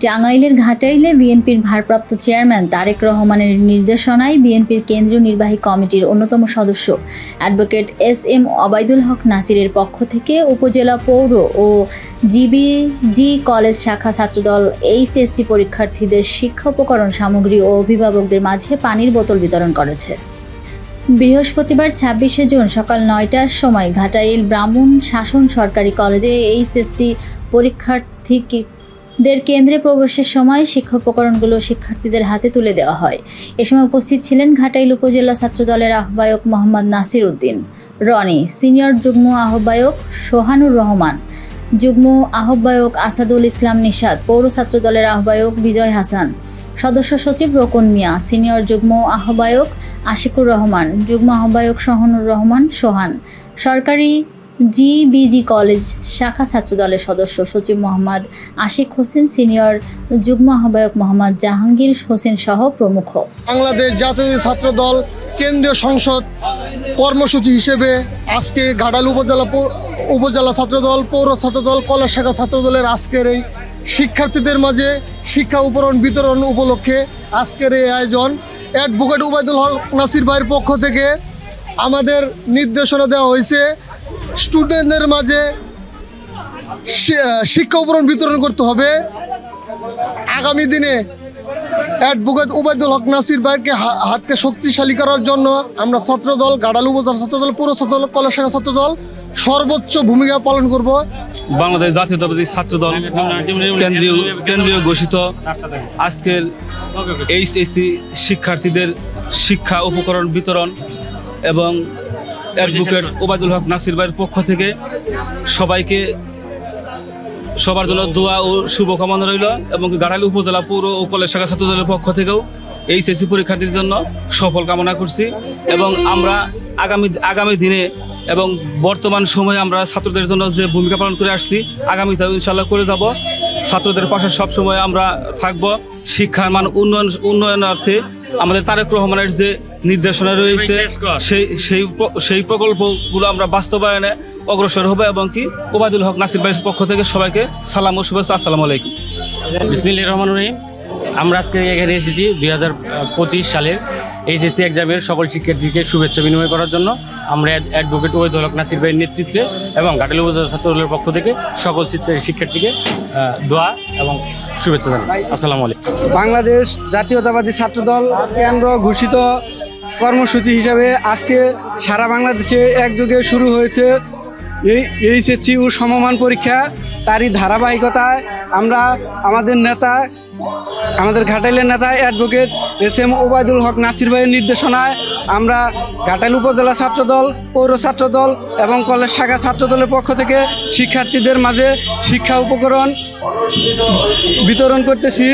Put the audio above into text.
টাঙ্গাইলের ঘাটাইলে বিএনপির ভারপ্রাপ্ত চেয়ারম্যান তারেক রহমানের নির্দেশনায় বিএনপির কেন্দ্রীয় নির্বাহী কমিটির অন্যতম সদস্য অ্যাডভোকেট এস.এম. ওবায়দুল হক নাসিরের পক্ষ থেকে উপজেলা পৌর ও জিবিজি কলেজ শাখা ছাত্রদল এইচএসসি পরীক্ষার্থীদের শিক্ষা উপকরণ সামগ্রী ও অভিভাবকদের মাঝে পানির বোতল বিতরণ করেছে। বৃহস্পতিবার ২৬শে জুন সকাল ৯টার সময় ঘাটাইল ব্রাহ্মণ শাসন সরকারি কলেজে এইচএসসি পরীক্ষার্থীদের কেন্দ্রে প্রবেশের সময় শিক্ষা উপকরণগুলো শিক্ষার্থীদের হাতে তুলে দেওয়া হয়। এ সময় উপস্থিত ছিলেন ঘাটাইল উপজেলা ছাত্রদলের আহ্বায়ক মোহাম্মদ নাসির উদ্দিন রনি, সিনিয়র যুগ্ম আহ্বায়ক সোহানুর রহমান, যুগ্ম আহ্বায়ক আসাদুল ইসলাম নিশাদ, পৌর ছাত্রদলের আহ্বায়ক বিজয় হাসান, সদস্য সচিব রোকন মিয়া, সিনিয়র যুগ্ম আহ্বায়ক আশিকুর রহমান, যুগ্ম আহ্বায়ক সহনুর রহমান সোহান, সরকারি জিবিজি কলেজ শাখা ছাত্রদলের সদস্য সচিব মোহাম্মদ আশিক হোসেন, সিনিয়র যুগ্ম আহ্বায়ক মোহাম্মদ জাহাঙ্গীর হোসেন সহ প্রমুখ। বাংলাদেশ জাতীয় ছাত্রদল কেন্দ্রীয় সংসদ কর্মসূচি হিসেবে আজকে ঘাটাইল উপজেলা ছাত্রদল, পৌর ছাত্রদল, কলেজ শাখা ছাত্রদলের আজকের এই শিক্ষার্থীদের মাঝে শিক্ষা উপকরণ বিতরণ উপলক্ষে আজকের এই আয়োজন। অ্যাডভোকেট ওবায়দুল হক নাসির ভাইয়ের পক্ষ থেকে আমাদের নির্দেশনা দেওয়া হয়েছে স্টুডেন্টদের মাঝে শিক্ষা উপকরণ বিতরণ করতে হবে। আগামী দিনে অ্যাডভোকেট ওবায়দুল হক নাসির ভাইকে হাতকে শক্তিশালী করার জন্য আমরা ছাত্রদল, ঘাটাইল উপজেলা ছাত্রদল, পৌর ছাত্রদল, কলেজ শাখা ছাত্রদল সর্বোচ্চ ভূমিকা পালন করব। বাংলাদেশ জাতীয়তাবাদী ছাত্রদল কেন্দ্রীয় ঘোষিত আজকের এইচএসসি শিক্ষার্থীদের শিক্ষা উপকরণ বিতরণ এবং অ্যাডভোকেট ওবায়দুল হক নাসির ভাইয়ের পক্ষ থেকে সবার জন্য দোয়া ও শুভকামনা রইল এবং ঘাটাইল উপজেলা পৌর ও কলেজ শাখা ছাত্রদলের পক্ষ থেকেও এইচএসসি পরীক্ষার্থীদের জন্য সফল কামনা করছি এবং আমরা আগামী দিনে এবং বর্তমান সময়ে আমরা ছাত্রদের জন্য যে ভূমিকা পালন করে আসছি আগামীতেও ইনশাল্লাহ করে যাব। ছাত্রদের পাশে সবসময় আমরা থাকব। শিক্ষার মান উন্নয়নার্থে আমাদের তারেক রহমানের যে নির্দেশনা রয়েছে সেই প্রকল্পগুলো আমরা বাস্তবায়নে অগ্রসর হবো এবং কি ওবায়দুল হক নাসির ভাইয়ের পক্ষ থেকে সবাইকে সালাম ও শুভেচ্ছা। আসসালামু আলাইকুম। বিসমিল্লাহির রহমানির রহিম। আমরা আজকে এখানে এসেছি 2025 সালের এইচএসসি এক্সামের সকল শিক্ষার্থীকে শুভেচ্ছা বিনিময় করার জন্য। আমরা অ্যাডভোকেট ওবায়দুল হক নাসির ভাইয়ের নেতৃত্বে এবং ঘাটাইল উপজেলা ছাত্রদলের পক্ষ থেকে সকল শিক্ষার্থীকে দোয়া এবং শুভেচ্ছা জানাই। আসসালামু আলাইকুম। বাংলাদেশ জাতীয়তাবাদী ছাত্রদল কেন্দ্র ঘোষিত কর্মসূচি হিসাবে আজকে সারা বাংলাদেশে একযোগে শুরু হয়েছে এই এইচএসসি ও সমমান পরীক্ষা। তারই ধারাবাহিকতায় আমরা আমাদের ঘাটাইলের নেতা অ্যাডভোকেট এস.এম. ওবায়দুল হক নাসির ভাইয়ের নির্দেশনায় আমরা ঘাটাইল উপজেলা ছাত্রদল, পৌর ছাত্রদল এবং কলেজ শাখা ছাত্রদলের পক্ষ থেকে শিক্ষার্থীদের মাঝে শিক্ষা উপকরণ বিতরণ করতেছি।